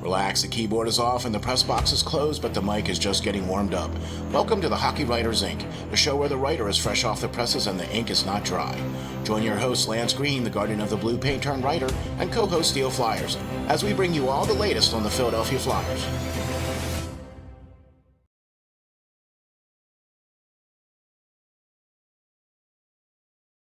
Relax, the keyboard is off and the press box is closed, but the mic is just getting warmed up. Welcome to the Hockey Writers Ink, the show where the writer is fresh off the presses and the ink is not dry. Join your host, Lance Green, the guardian of the blue paint turned writer, and co-host SteelFlyers, as we bring you all the latest on the Philadelphia Flyers.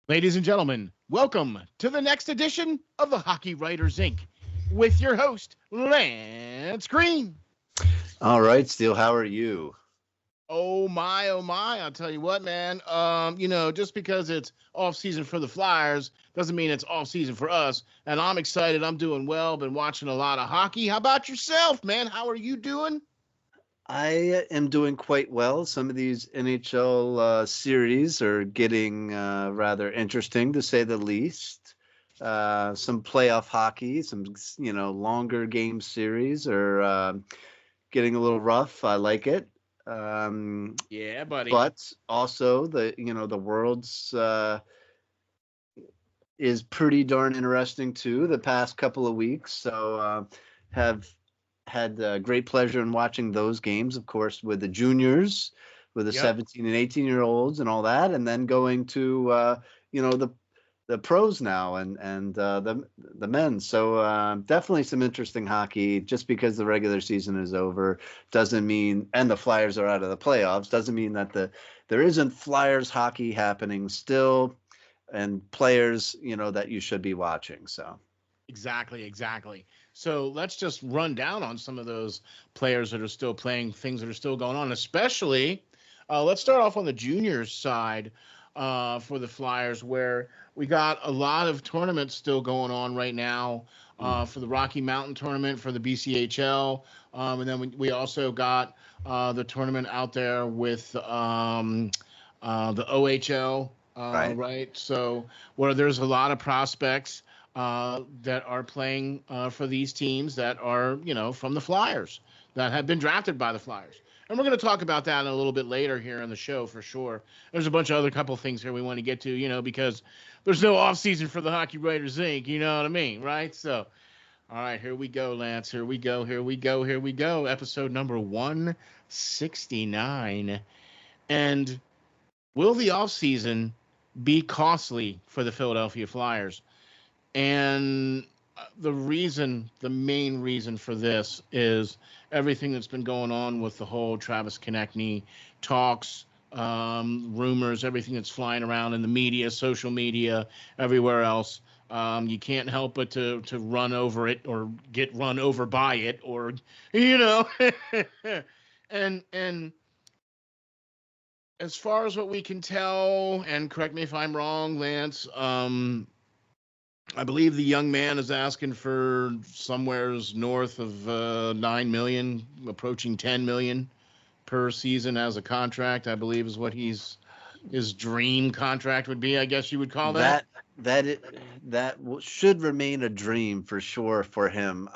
Ladies and gentlemen, welcome to the next edition of the Hockey Writers Ink with your host, Lance Green. All right, Steel, how are you? Oh my, I'll tell you what, man. Just because it's off season for the Flyers doesn't mean it's off season for us. And I'm excited. I'm doing well. Been watching a lot of hockey. How about yourself, man? How are you doing? I am doing quite well. Some of these NHL series are getting rather interesting, to say the least. Some playoff hockey, some longer game series are getting a little rough. I like it. Yeah, buddy. But also the world's is pretty darn interesting too. The past couple of weeks, so have had great pleasure in watching those games, of course, with the juniors, with the 17 and 18-year-olds and all that, and then going to the pros now and the men. So definitely some interesting hockey. Just because the regular season is over doesn't mean, and the Flyers are out of the playoffs, doesn't mean that there isn't Flyers hockey happening still, and players that you should be watching. So Exactly. So let's just run down on some of those players that are still playing, things that are still going on, especially let's start off on the juniors side for the Flyers, where we got a lot of tournaments still going on right now for the Rocky Mountain tournament, for the BCHL. And then we also got the tournament out there with the OHL, right? So where there's a lot of prospects that are playing for these teams that are, from the Flyers, that have been drafted by the Flyers. And we're going to talk about that a little bit later here in the show for sure. There's a bunch of other couple things here we want to get to, because there's no off season for the Hockey Writers Ink, you know what I mean, right? So, all right, here we go, Lance. Here we go. Episode number 169. And will the off season be costly for the Philadelphia Flyers? And the main reason for this is everything that's been going on with the whole Travis Konechny talks, rumors, everything that's flying around in the media, social media, everywhere else. You can't help but to run over it or get run over by it, or, and as far as what we can tell, and correct me if I'm wrong, Lance, I believe the young man is asking for somewheres north of 9 million, approaching 10 million per season as a contract, I believe is what his dream contract would be, I guess you would call that. That should remain a dream for sure for him.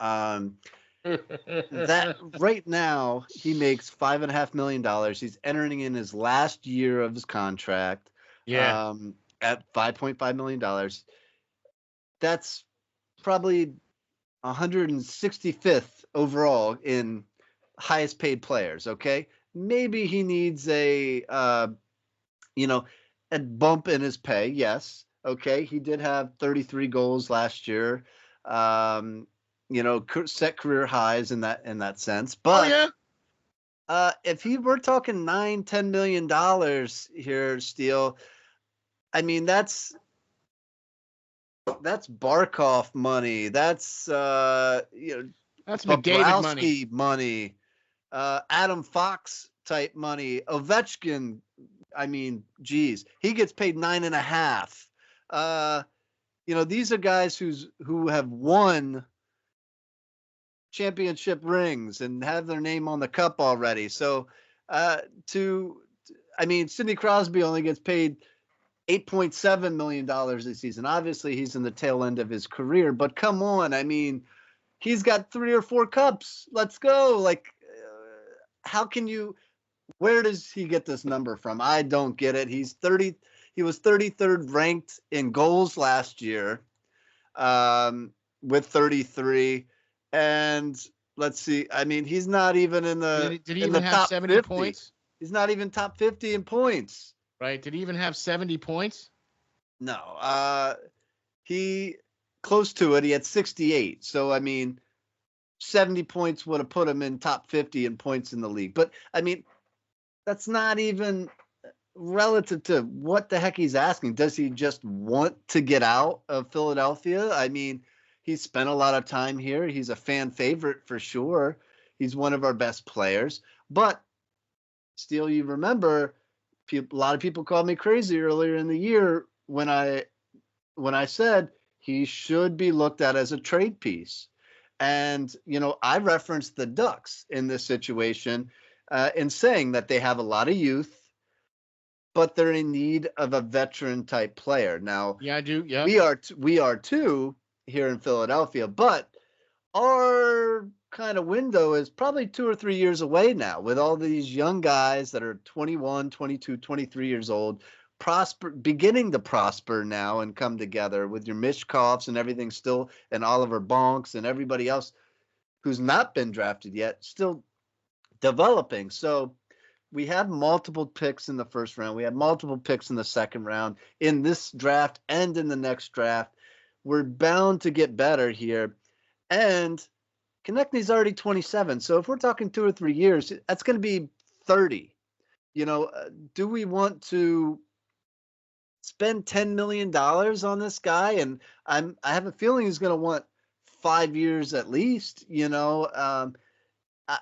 That right now he makes $5.5 million. He's entering in his last year of his contract. Yeah. At $5.5 million. That's probably 165th overall in highest paid players. Okay. Maybe he needs a bump in his pay. Yes. Okay. He did have 33 goals last year. Set career highs in that sense. But if we're talking $9-10 million here, Steel, I mean, that's Barkov money. That's McDavid money. Adam Fox type money. Ovechkin. I mean, geez, he gets paid $9.5. These are guys who have won championship rings and have their name on the cup already. So, Sidney Crosby only gets paid $8.7 million this season. Obviously, he's in the tail end of his career, but come on. I mean, he's got 3 or 4 cups. Let's go. Where does he get this number from? I don't get it. He was 33rd ranked in goals last year with 33. And let's see. I mean, he's not even in the Did he in even the have top 70 50. points? He's not even top 50 in points. Right? Did he even have 70 points? No. He close to it. He had 68. So I mean, 70 points would have put him in top 50 in points in the league. But I mean, that's not even relative to what the heck he's asking. Does he just want to get out of Philadelphia? I mean, he's spent a lot of time here. He's a fan favorite for sure. He's one of our best players. But Steel, you remember, a lot of people called me crazy earlier in the year when I said he should be looked at as a trade piece. And, I referenced the Ducks in this situation in saying that they have a lot of youth, but they're in need of a veteran type player. Now, Yeah, I do. Yeah. we are too here in Philadelphia, but our kind of window is probably 2 or 3 years away now with all these young guys that are 21, 22, 23 years old, beginning to prosper now and come together with your Mishkovs and everything still, and Oliver Bonks and everybody else who's not been drafted yet, still developing. So we have multiple picks in the first round. We have multiple picks in the second round in this draft and in the next draft. We're bound to get better here. And Konechny's already 27. So if we're talking 2 or 3 years, that's going to be 30. Do we want to spend $10 million on this guy? And I have a feeling he's going to want 5 years at least.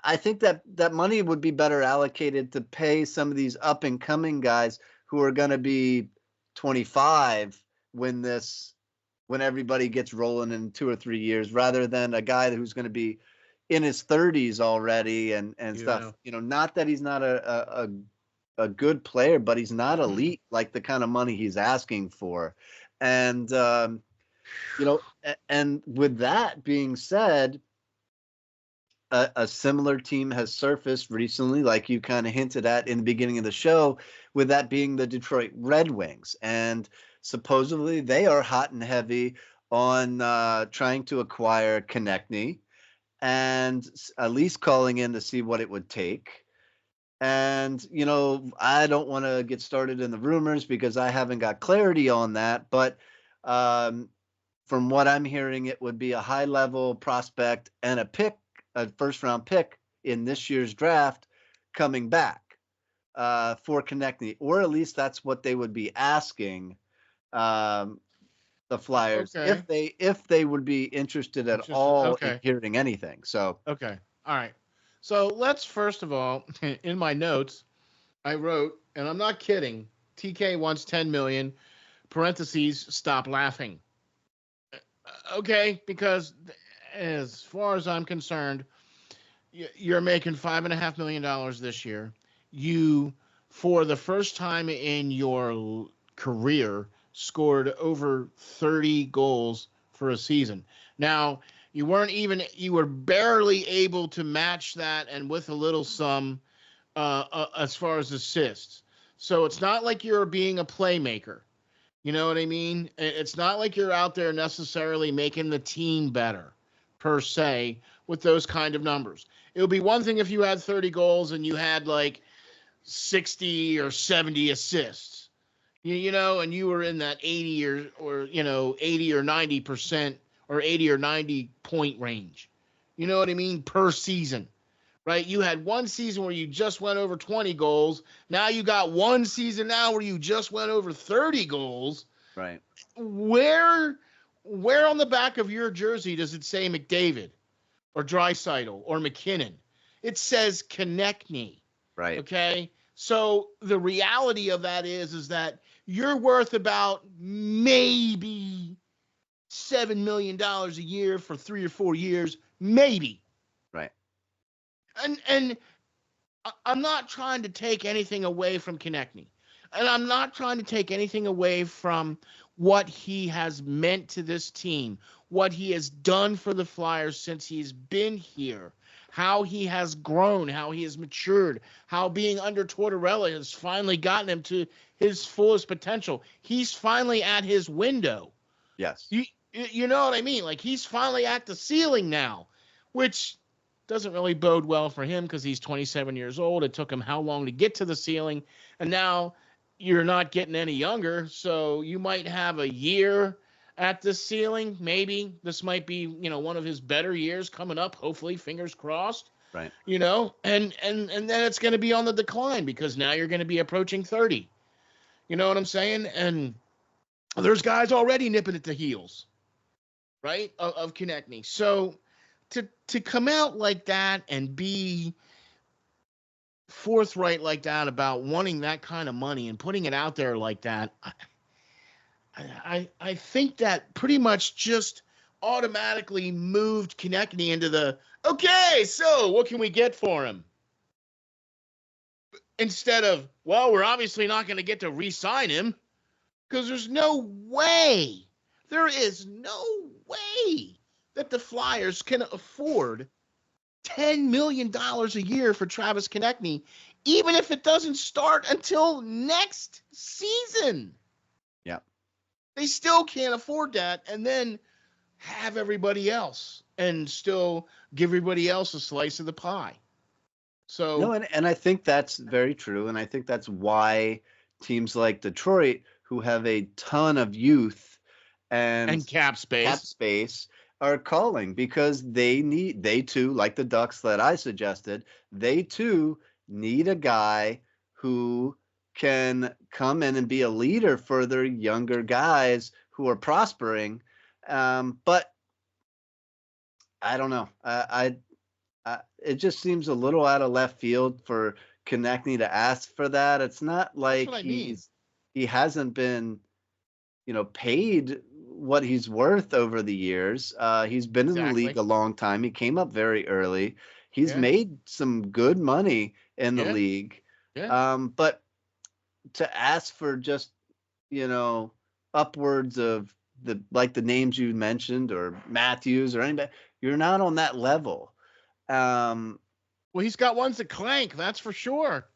I think that money would be better allocated to pay some of these up and coming guys who are going to be 25 when everybody gets rolling in 2 or 3 years, rather than a guy who's going to be in his 30s already and stuff. Not that he's not a good player, but he's not elite like the kind of money he's asking for. And and with that being said, a similar team has surfaced recently, like you kind of hinted at in the beginning of the show, with that being the Detroit Red Wings. And supposedly they are hot and heavy on trying to acquire Konechny and at least calling in to see what it would take. And, I don't want to get started in the rumors because I haven't got clarity on that. But from what I'm hearing, it would be a high-level prospect and a first-round pick in this year's draft coming back for Konechny, or at least that's what they would be asking the Flyers if they would be interested at all in hearing anything. So okay, all right. So let's first of all, in my notes, I wrote, and I'm not kidding, TK wants 10 million, parentheses, stop laughing. Okay, because as far as I'm concerned, you're making $5.5 million this year. You, for the first time in your career, scored over 30 goals for a season. Now, you were barely able to match that, and with a little sum as far as assists. So it's not like you're being a playmaker. You know what I mean? It's not like you're out there necessarily making the team better, per se, with those kind of numbers. It would be one thing if you had 30 goals and you had like 60 or 70 assists, and you were in that 80 or 80 or 90% or 80 or 90 point range. You know what I mean? Per season, right? You had one season where you just went over 20 goals. Now you got one season now where you just went over 30 goals. Right. Where on the back of your jersey does it say McDavid or Draisaitl or McKinnon? It says Konechny. Right. Okay. So the reality of that is that you're worth about maybe $7 million a year for 3 or 4 years, maybe. Right. And I'm not trying to take anything away from Konechny. And I'm not trying to take anything away from what he has meant to this team, what he has done for the Flyers since he's been here, how he has grown, how he has matured, how being under Tortorella has finally gotten him to his fullest potential. He's finally at his window. Yes. You know what I mean? Like, he's finally at the ceiling now, which doesn't really bode well for him because he's 27 years old. It took him how long to get to the ceiling, and now you're not getting any younger, so you might have a year at the ceiling. Maybe this might be, one of his better years coming up. Hopefully, fingers crossed. Right. And then it's going to be on the decline because now you're going to be approaching 30. You know what I'm saying? And there's guys already nipping at the heels, right, of Konechny. So to come out like that and be forthright like that about wanting that kind of money and putting it out there like that, I think that pretty much just automatically moved Konechny into the, okay, so what can we get for him? Instead of, well, we're obviously not going to get to re-sign him because there is no way that the Flyers can afford $10 million a year for Travis Konechny, even if it doesn't start until next season. Yeah. They still can't afford that and then have everybody else and still give everybody else a slice of the pie. So no, and I think that's very true. And I think that's why teams like Detroit, who have a ton of youth and cap space are calling, because they too, like the Ducks that I suggested, they too need a guy who can come in and be a leader for their younger guys who are prospering. But I don't know. It just seems a little out of left field for Konechny to ask for that. It's not like he hasn't been, paid what he's worth over the years. He's been in the league a long time. He came up very early. He's made some good money in the league. Yeah. But to ask for just, upwards of the names you mentioned, or Matthews or anybody, you're not on that level. Well, he's got ones that clank, that's for sure.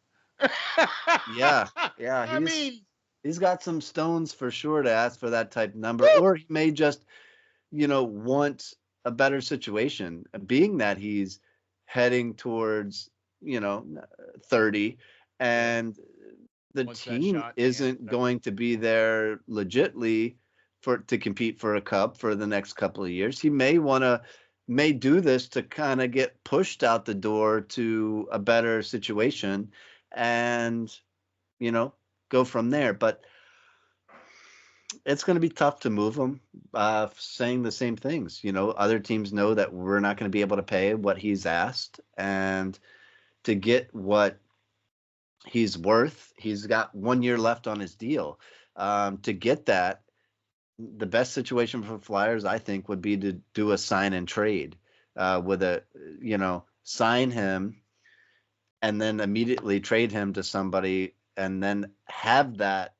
Yeah. He's got some stones for sure to ask for that type of number. Or he may just, want a better situation, being that he's heading towards, 30, and the team isn't going to be there legitly to compete for a cup for the next couple of years. He may do this to kind of get pushed out the door to a better situation and, go from there. But it's going to be tough to move him, saying the same things. Other teams know that we're not going to be able to pay what he's asked, and to get what he's worth, he's got 1 year left on his deal. To get that, the best situation for Flyers, I think, would be to do a sign and trade, with sign him and then immediately trade him to somebody, and then have that,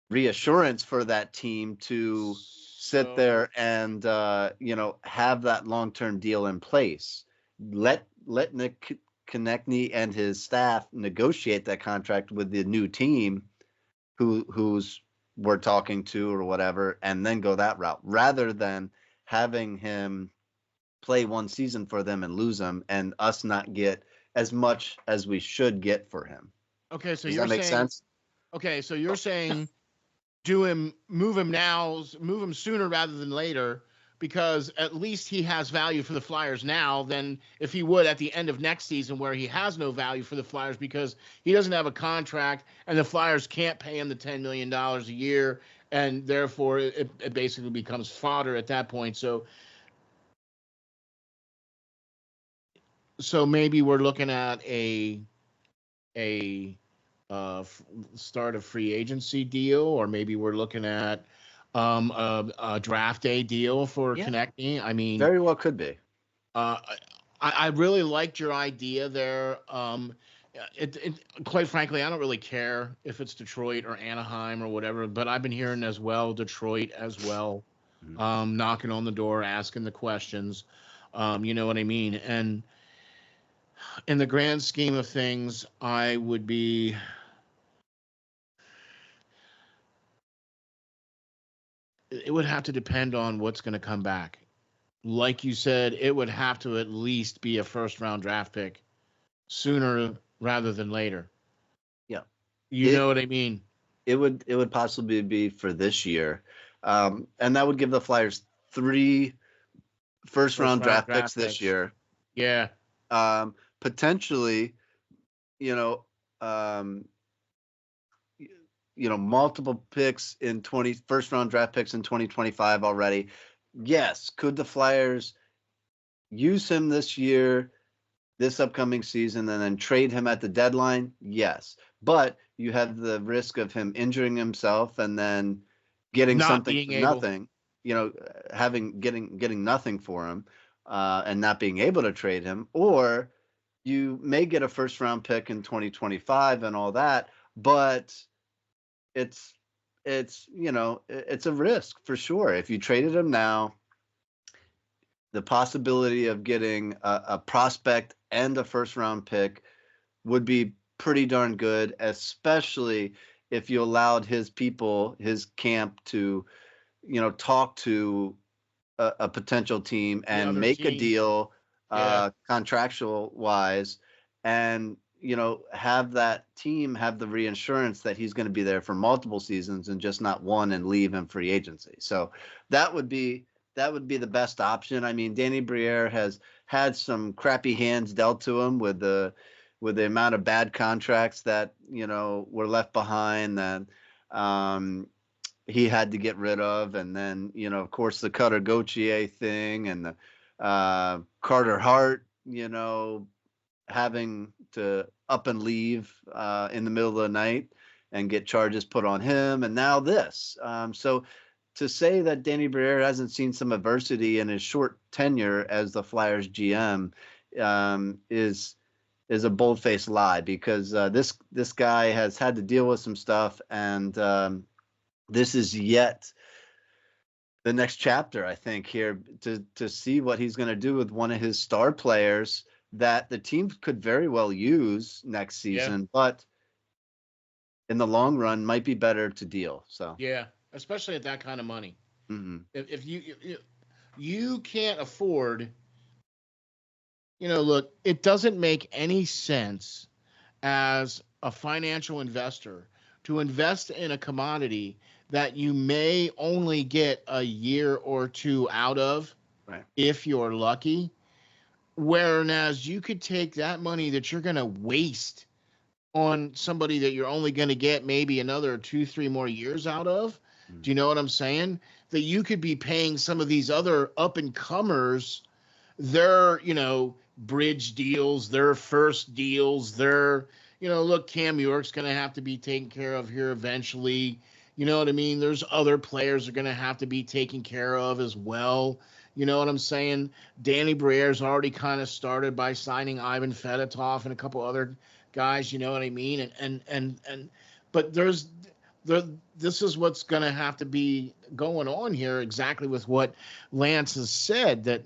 reassurance for that team to sit there and, have that long-term deal in place. Let Nick Konechny and his staff negotiate that contract with the new team who's we're talking to or whatever, and then go that route, rather than having him play one season for them and lose him, and us not get as much as we should get for him. Okay, so does that make sense? Okay, so you're saying move him sooner rather than later, because at least he has value for the Flyers now than if he would at the end of next season, where he has no value for the Flyers because he doesn't have a contract and the Flyers can't pay him the $10 million a year, and therefore it basically becomes fodder at that point. So maybe we're looking at a start a free agency deal, or maybe we're looking at a draft day deal for Konechny. I mean, very well could be. I really liked your idea there. Quite frankly, I don't really care if it's Detroit or Anaheim or whatever, but I've been hearing as well Detroit as well, knocking on the door, asking the questions. You know what I mean? And in the grand scheme of things, I would be. It would have to depend on what's going to come back. like you said, it would have to at least be a first-round draft pick sooner rather than later. Yeah. You know what I mean? It would possibly be for this year. And that would give the Flyers 3 first-round draft picks this year. Yeah. Potentially, you know, multiple picks in first-round draft picks in 2025 already. Yes. Could the Flyers use him this year, this upcoming season, and then trade him at the deadline? Yes. But you have the risk of him injuring himself and then getting Not something being for able. nothing, getting nothing for him, and not being able to trade him. Or you may get a first-round pick in 2025 and all that, but it's a risk for sure. If you traded him now, the possibility of getting a prospect and a first-round pick would be pretty darn good, especially if you allowed his people, his camp, to, talk to a potential team and make a deal, contractual wise, and, have that team have the reinsurance that he's going to be there for multiple seasons and just not one and leave in free agency. So that would be the best option. I mean, Danny Briere has had some crappy hands dealt to him with the amount of bad contracts that, were left behind that he had to get rid of. And then, of course, the Cutter Gauthier thing and the Carter Hart, having to up and leave in the middle of the night and get charges put on him. And now this. So to say that Danny Briere hasn't seen some adversity in his short tenure as the Flyers GM is a bold-faced lie, because this guy has had to deal with some stuff, and this is yet the next chapter, I think, here to see what he's going to do with one of his star players that the team could very well use next season, but in the long run might be better to deal. So especially at that kind of money. Mm-hmm. If you can't afford, look, it doesn't make any sense as a financial investor to invest in a commodity that you may only get a year or two out of, if you're lucky. Whereas you could take that money that you're going to waste on somebody that you're only going to get maybe another 2-3 more years out of. Do you know what I'm saying? That you could be paying some of these other up-and-comers their, bridge deals, their first deals, their, look, Cam York's going to have to be taken care of here eventually. You know what I mean? There's other players are going to have to be taken care of as well. You know what I'm saying? Danny Briere's already kind of started by signing Ivan Fedotov and a couple other guys. You know what I mean? But this is what's going to have to be going on here, exactly with what Lance has said, that,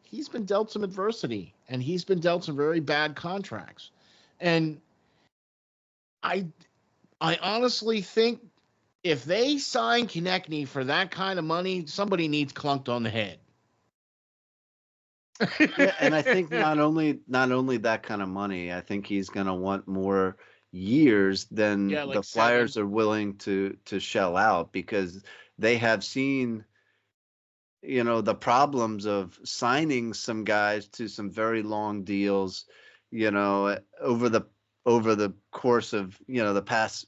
he's been dealt some adversity and he's been dealt some very bad contracts. And I honestly think if they sign Konechny for that kind of money, somebody needs clunked on the head. And I think not only that kind of money, I think he's going to want more years than the Flyers are willing to shell out, because they have seen, the problems of signing some guys to some very long deals, over the course of, the past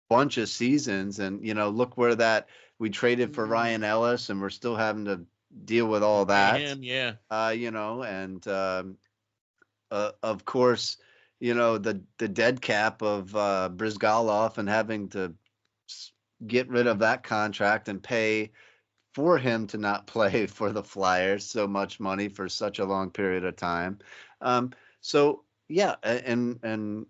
bunch of seasons. And, look where we traded for Ryan Ellis, and we're still having to deal with all that. Of course, the dead cap of Brizgalov, and having to get rid of that contract and pay for him to not play for the Flyers so much money for such a long period of time. So yeah, and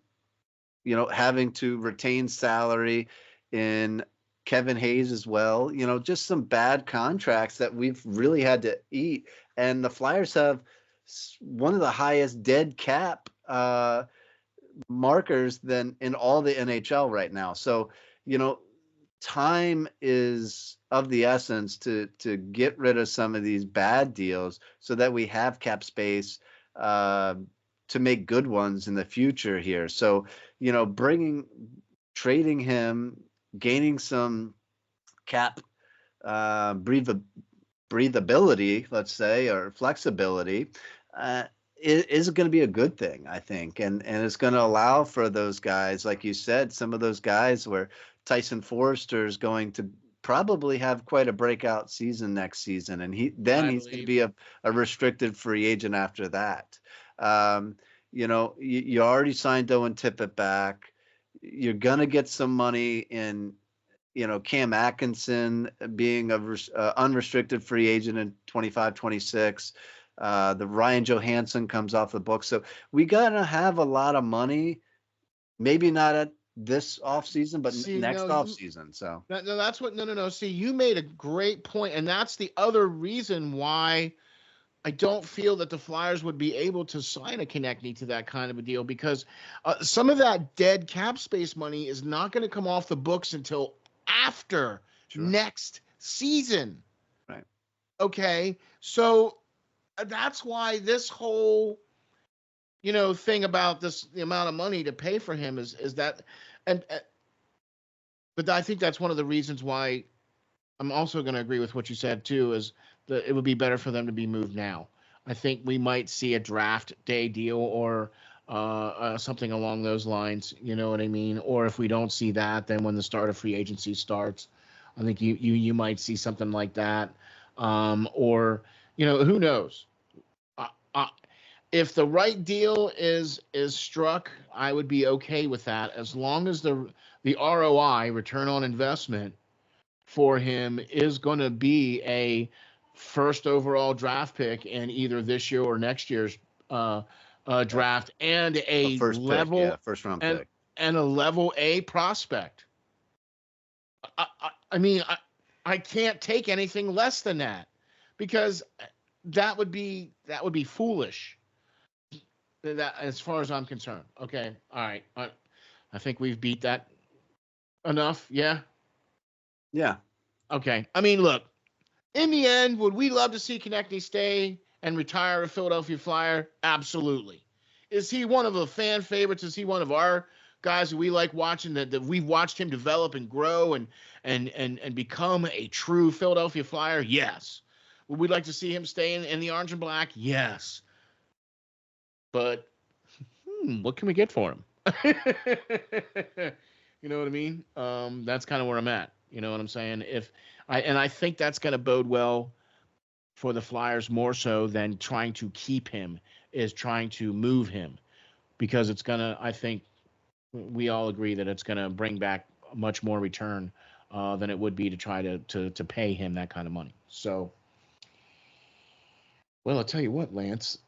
having to retain salary in Kevin Hayes as well, just some bad contracts that we've really had to eat. And the Flyers have one of the highest dead cap markers than in all the NHL right now. So, time is of the essence to get rid of some of these bad deals so that we have cap space to make good ones in the future here. So, trading him, gaining some cap breathability, let's say, or flexibility, is going to be a good thing, I think, and it's going to allow for those guys, like you said, some of those guys where Tyson Forrester is going to probably have quite a breakout season next season, and he's going to be a restricted free agent after that. You already signed Owen Tippett back. You're going to get some money in, Cam Atkinson being a unrestricted free agent in 25, 26. The Ryan Johansson comes off the book. So we got to have a lot of money, maybe not at this offseason, but next offseason. So that's what, no. See, you made a great point, and that's the other reason why I don't feel that the Flyers would be able to sign a Konechny to that kind of a deal, because some of that dead cap space money is not going to come off the books until after next season. Right. Okay. So that's why this whole, thing about the amount of money to pay for him is that, but I think that's one of the reasons why I'm also going to agree with what you said too, is that it would be better for them to be moved now. I think we might see a draft day deal or something along those lines. You know what I mean? Or if we don't see that, then when the start of free agency starts, I think you might see something like that. Or who knows? If the right deal is struck, I would be okay with that, as long as the ROI, return on investment, for him is going to be a first overall draft pick in either this year or next year's draft, and a first round pick, and a level A prospect. I mean, I can't take anything less than that, because that would be foolish. That, as far as I'm concerned. Okay, all right. I think we've beat that enough. Yeah. Yeah. Okay. I mean, look, in the end, would we love to see Konechny stay and retire a Philadelphia Flyer? Absolutely. Is he one of the fan favorites? Is he one of our guys that we like watching, that we've watched him develop and grow and become a true Philadelphia Flyer? Yes. Would we like to see him stay in the orange and black? Yes. But what can we get for him? You know what I mean? That's kind of where I'm at. You know what I'm saying? I think that's going to bode well for the Flyers, more so than trying to keep him, is trying to move him, because it's going to, I think we all agree that it's going to bring back much more return than it would be to try to pay him that kind of money. So, well, I'll tell you what, Lance,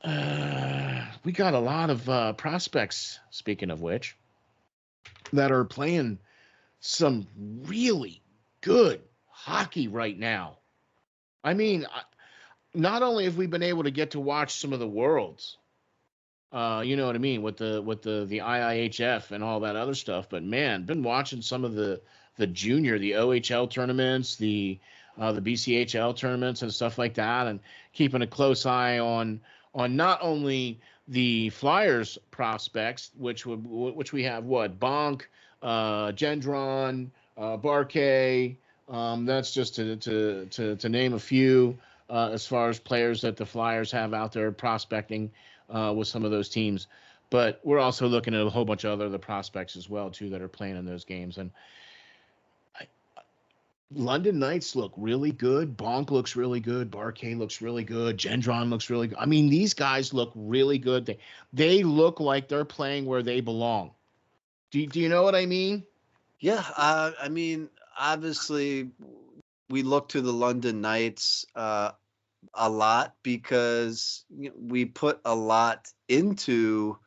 we got a lot of prospects, speaking of which, that are playing some really good hockey right now. I mean, not only have we been able to get to watch some of the Worlds, you know what I mean, with the IIHF and all that other stuff, but man, been watching some of the junior, the OHL tournaments, the BCHL tournaments and stuff like that, and keeping a close eye on not only the Flyers prospects, which we have Bonk, Gendron, Barkey. That's just to name a few, as far as players that the Flyers have out there prospecting with some of those teams. But we're also looking at a whole bunch of other prospects as well too that are playing in those games. And London Knights look really good. Bonk looks really good. Barkey looks really good. Gendron looks really good. I mean, these guys look really good. They look like they're playing where they belong. Do you know what I mean? Yeah, I mean, obviously, we look to the London Knights a lot because we put a lot into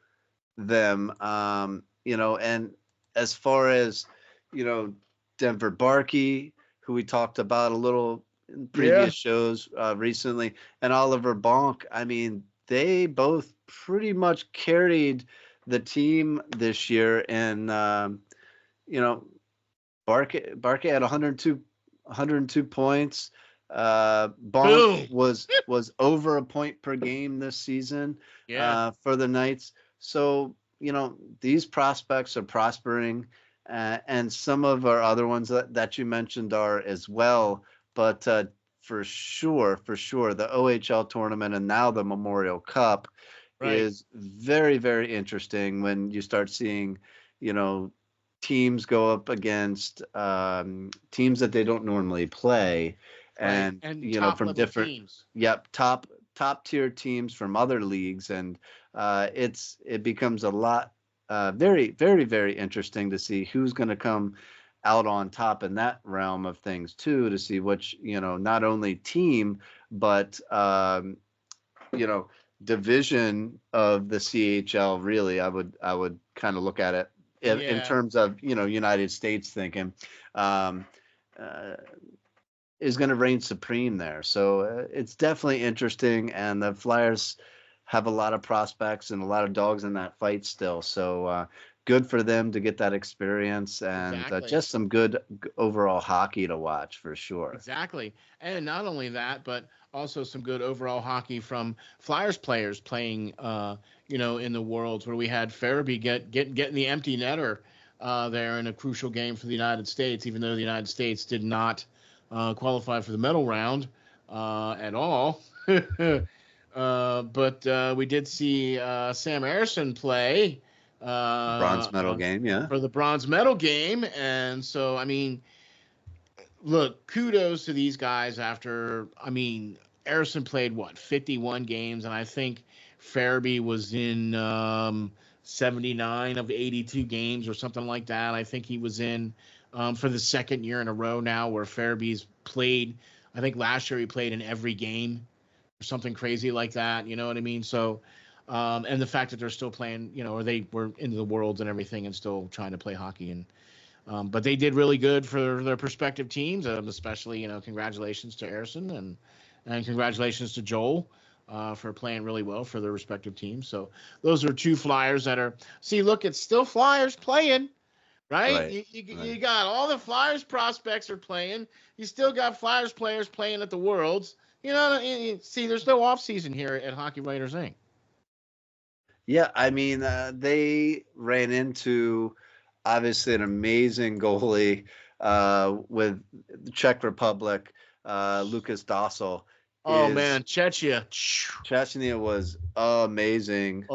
them, and as far as, Denver Barkey, who we talked about a little in previous shows recently, and Oliver Bonk, I mean, they both pretty much carried the team this year, and Barkey had 102 points. Bonk Boom. was over a point per game this season for the Knights. So, these prospects are prospering, and some of our other ones that you mentioned are as well. But for sure, the OHL tournament and now the Memorial Cup is very, very interesting when you start seeing, teams go up against teams that they don't normally play, and from different teams. Yep, top tier teams from other leagues, and it becomes a lot very, very, very interesting to see who's going to come out on top in that realm of things too, to see which not only team but division of the CHL. Really, I would kind of look at it in terms of United States thinking, is going to reign supreme there. So it's definitely interesting, and the Flyers have a lot of prospects and a lot of dogs in that fight still. So good for them to get that experience, and just some good overall hockey to watch for sure. Exactly. And not only that, but also some good overall hockey from Flyers players playing, in the Worlds, where we had Farabee getting the empty netter there in a crucial game for the United States, even though the United States did not qualify for the medal round at all. But we did see Sam Ersson play bronze medal game, for the bronze medal game. And so, look, kudos to these guys after, Ersson played 51 games, and I think Farabee was in 79 of 82 games or something like that. I think he was in for the second year in a row now where Farabee's played. I think last year he played in every game or something crazy like that. You know what I mean? So, and the fact that they're still playing, or they were into the Worlds and everything and still trying to play hockey. And but they did really good for their respective teams, especially, congratulations to Ersson and congratulations to Joel for playing really well for their respective teams. So those are two Flyers that are, look, it's still Flyers playing, right? You got all the Flyers prospects are playing. You still got Flyers players playing at the Worlds. There's no off season here at Hockey Writers Ink. Yeah, they ran into obviously an amazing goalie with the Czech Republic, Lucas Dossel. Oh man, Czechia was amazing.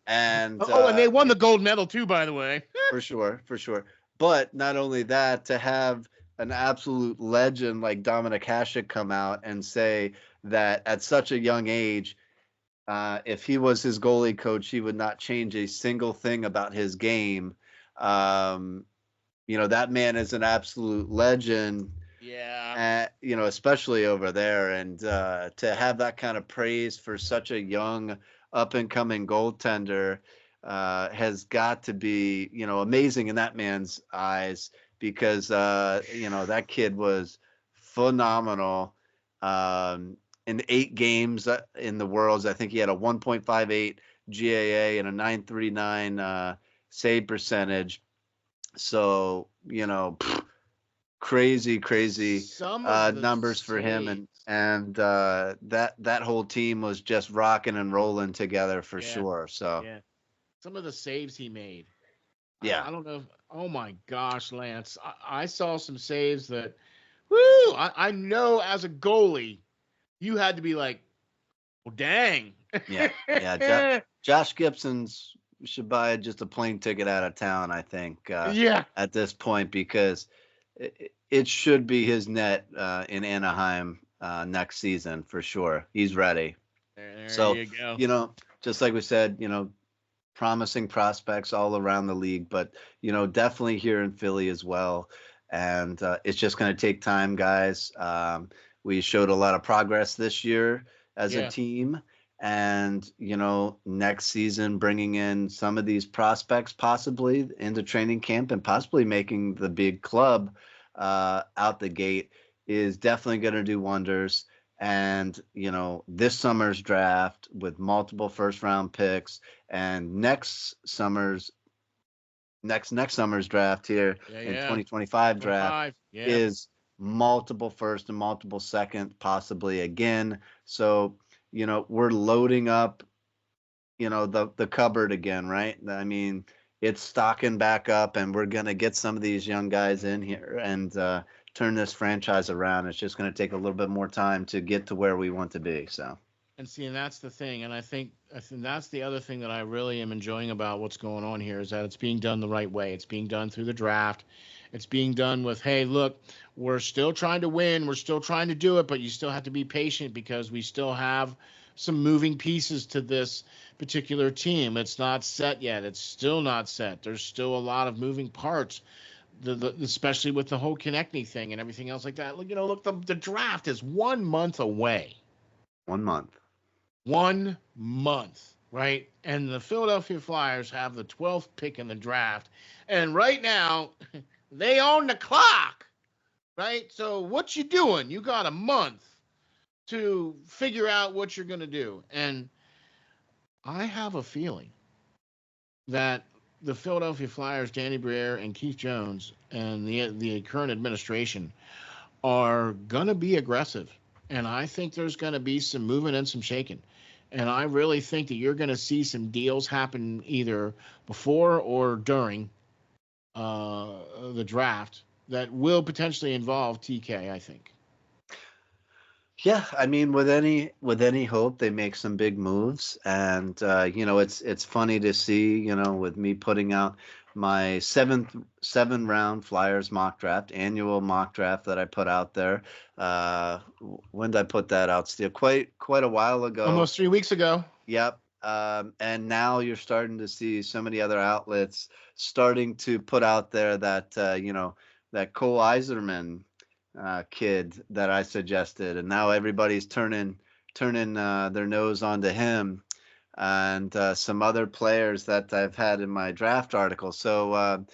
And they won the gold medal too, by the way. for sure. But not only that, to have an absolute legend like Dominik Hasek come out and say that at such a young age, if he was his goalie coach, he would not change a single thing about his game. That man is an absolute legend. Yeah. Especially over there, and to have that kind of praise for such a young up and coming goaltender has got to be, amazing in that man's eyes, because that kid was phenomenal. In 8 games in the Worlds, I think he had a 1.58 GAA and a 939 save percentage. So, crazy numbers for him, and that whole team was just rocking and rolling together for sure. So some of the saves he made. Yeah. I don't know. Oh my gosh, Lance. I saw some saves that, I know as a goalie, you had to be like, well, dang. Yeah. Josh Gibson's should buy just a plane ticket out of town, I think, at this point, because it should be his net in Anaheim next season for sure. He's ready. There you go. Just like we said, promising prospects all around the league, but definitely here in Philly as well. And it's just going to take time, guys. We showed a lot of progress this year as a team, and next season bringing in some of these prospects possibly into training camp and possibly making the big club out the gate is definitely going to do wonders. And this summer's draft with multiple first round picks and next summer's next summer's draft here in 2025 draft is multiple first and multiple second, possibly again. So, we're loading up, the cupboard again, right? I mean, it's stocking back up, and we're going to get some of these young guys in here and turn this franchise around. It's just going to take a little bit more time to get to where we want to be. So. And see, and that's the thing. And I think that's the other thing that I really am enjoying about what's going on here is that it's being done the right way. It's being done through the draft. It's being done with, hey, look, we're still trying to win. We're still trying to do it, but you still have to be patient because we still have some moving pieces to this particular team. It's not set yet. It's still not set. There's still a lot of moving parts, especially with the whole Konechny thing and everything else like that. Look, the draft is 1 month away. 1 month. 1 month, right? And the Philadelphia Flyers have the 12th pick in the draft. And right now, they own the clock, right? So what you doing? You got a month to figure out what you're going to do. And I have a feeling that the Philadelphia Flyers, Danny Briere and Keith Jones and the current administration are going to be aggressive. And I think there's going to be some moving and some shaking. And I really think that you're going to see some deals happen either before or during the draft that will potentially involve TK, I think. Yeah, I mean, with any hope, they make some big moves, and it's funny to see, with me putting out my seven round Flyers mock draft, annual mock draft that I put out there. When did I put that out, Steel? Quite a while ago. Almost 3 weeks ago. Yep. And now you're starting to see so many other outlets starting to put out there that that Cole Eiserman kid that I suggested, and now everybody's turning their nose onto him, and some other players that I've had in my draft article. So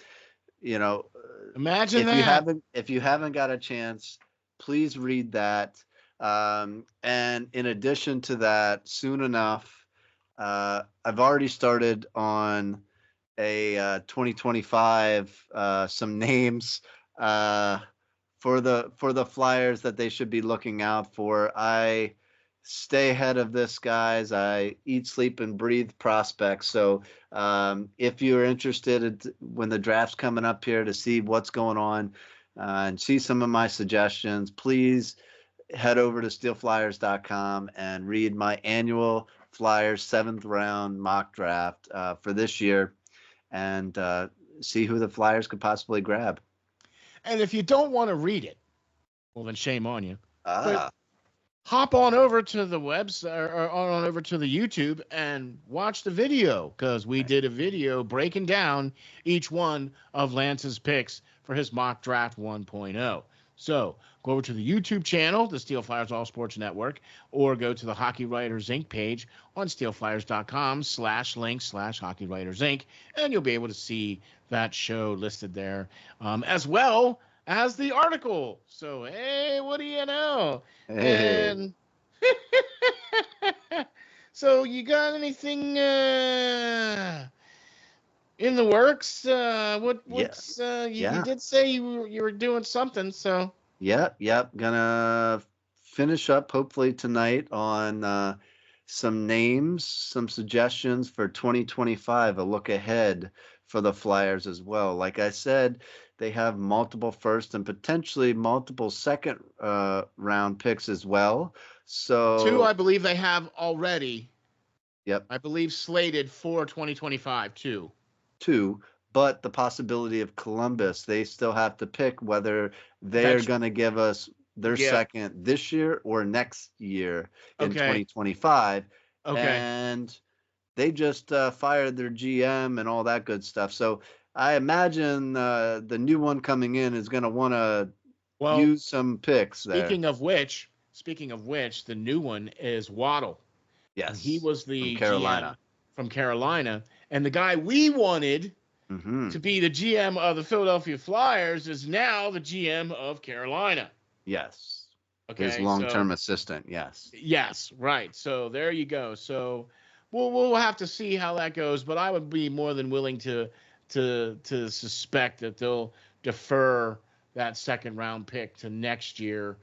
imagine that. If you haven't got a chance, please read that. And in addition to that, soon enough, I've already started on a 2025 some names for the Flyers that they should be looking out for. I stay ahead of this, guys. I eat, sleep, and breathe prospects. So if you're interested when the draft's coming up here to see what's going on and see some of my suggestions, please head over to SteelFlyers.com and read my annual Flyers 7th round mock draft for this year and see who the Flyers could possibly grab. And if you don't want to read it, well, then shame on you. But hop on over to the website or on over to the YouTube and watch the video, because we did a video breaking down each one of Lance's picks for his mock draft 1.0. So go over to the YouTube channel, the SteelFlyers All Sports Network, or go to the Hockey Writers Ink page on SteelFlyers.com/link/Hockey Writers Ink, and you'll be able to see that show listed there, as well as the article. So, hey, what do you know? Hey. And so you got anything in the works? You did say you were doing something, so. Yep. Gonna finish up hopefully tonight on some names, some suggestions for 2025, a look ahead for the Flyers as well. Like I said, they have multiple first and potentially multiple second round picks as well. So 2, I believe they have already. Yep. I believe slated for 2025 too. 2, but the possibility of Columbus, they still have to pick whether they're going to give us their second this year or next year in 2025. Okay. And they just fired their GM and all that good stuff. So I imagine the new one coming in is going to want to use some picks there. Speaking of which, the new one is Waddle. Yes. And he was the from Carolina. From Carolina. And the guy we wanted to be the GM of the Philadelphia Flyers is now the GM of Carolina. Yes. Okay. His long-term assistant. Yes. Yes. Right. So there you go. So we'll have to see how that goes, but I would be more than willing to to suspect that they'll defer that second round pick to next year,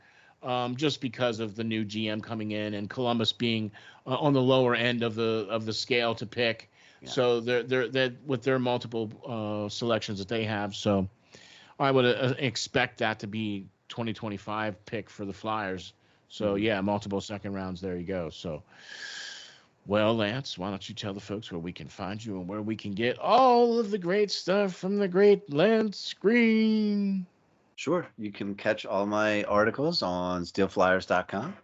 just because of the new GM coming in and Columbus being on the lower end of the scale to pick. Yeah. So they're with their multiple selections that they have. So I would expect that to be 2025 pick for the Flyers. So yeah, multiple second rounds. There you go. So, well, Lance, why don't you tell the folks where we can find you and where we can get all of the great stuff from the great Lance Green? Sure. You can catch all my articles on SteelFlyers.com.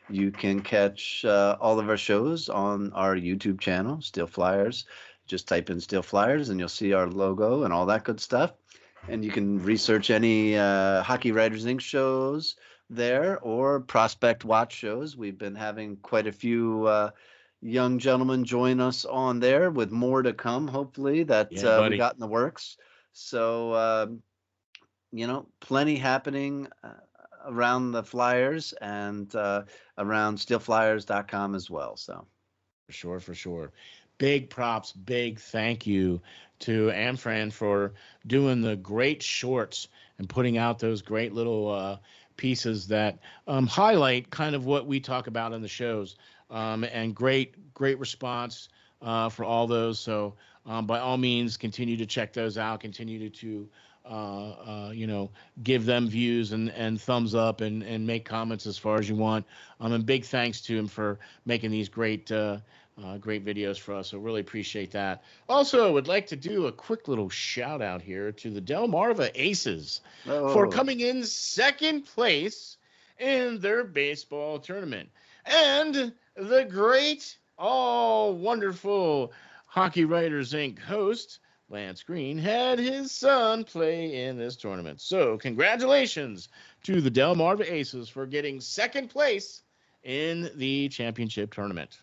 You can catch all of our shows on our YouTube channel, SteelFlyers. Just type in SteelFlyers and you'll see our logo and all that good stuff. And you can research any Hockey Writers Ink shows there or Prospect Watch shows. We've been having quite a few young gentlemen join us on there, with more to come, hopefully, that we got in the works. So, plenty happening around the Flyers and around SteelFlyers.com as well. So, for sure. Big props, big thank you to Amfran for doing the great shorts and putting out those great little pieces that highlight kind of what we talk about in the shows, and great response for all those. So by all means, continue to check those out, continue to give them views and thumbs up and make comments as far as you want. And big thanks to him for making these great videos for us. So really appreciate that. Also, would like to do a quick little shout out here to the Delmarva Aces for coming in second place in their baseball tournament. And the great, wonderful Hockey Writers Ink host, Lance Green, had his son play in this tournament. So congratulations to the Delmarva Aces for getting second place in the championship tournament.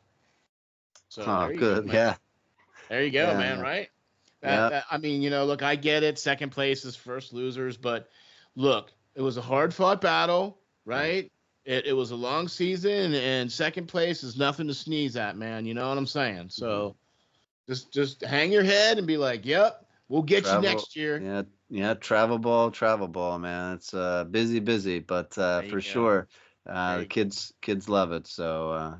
So good. Yeah. There you go, man. Right. I mean, look, I get it. Second place is first losers, but look, it was a hard fought battle, right? It was a long season, and second place is nothing to sneeze at, man. You know what I'm saying? So just hang your head and be like, yep, we'll get you next year. Yeah. Travel ball, man. It's busy, but for sure, the kids love it. So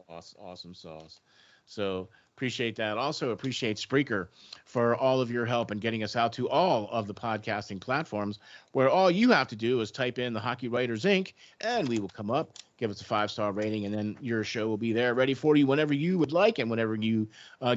Awesome sauce. So appreciate that. Also appreciate Spreaker for all of your help in getting us out to all of the podcasting platforms, where all you have to do is type in the Hockey Writers Ink, and we will come up, give us a 5-star rating, and then your show will be there ready for you whenever you would like. And whenever you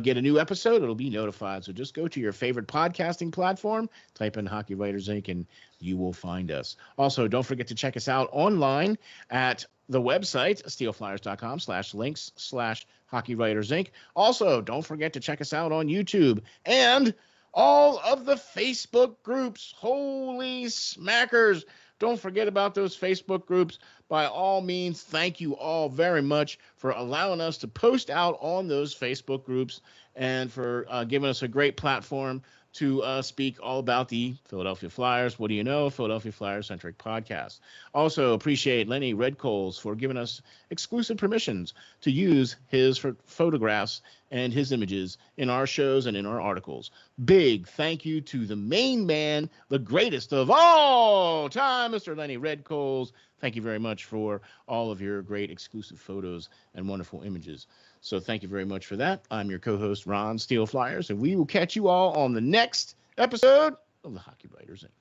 get a new episode, it'll be notified. So just go to your favorite podcasting platform, type in Hockey Writers Ink, and you will find us. Also, don't forget to check us out online at the website, steelflyers.com/links/Hockey Writers Ink. Also, don't forget to check us out on YouTube and all of the Facebook groups. Holy smackers. Don't forget about those Facebook groups. By all means, thank you all very much for allowing us to post out on those Facebook groups and for giving us a great platform to speak all about the Philadelphia Flyers. What do you know? Philadelphia Flyers-centric podcast. Also appreciate Lenny Redcoles for giving us exclusive permissions to use his photographs and his images in our shows and in our articles. Big thank you to the main man, the greatest of all time, Mr. Lenny Redcoles. Thank you very much for all of your great exclusive photos and wonderful images. So thank you very much for that. I'm your co-host, Ron SteelFlyers, and we will catch you all on the next episode of the Hockey Writers Ink.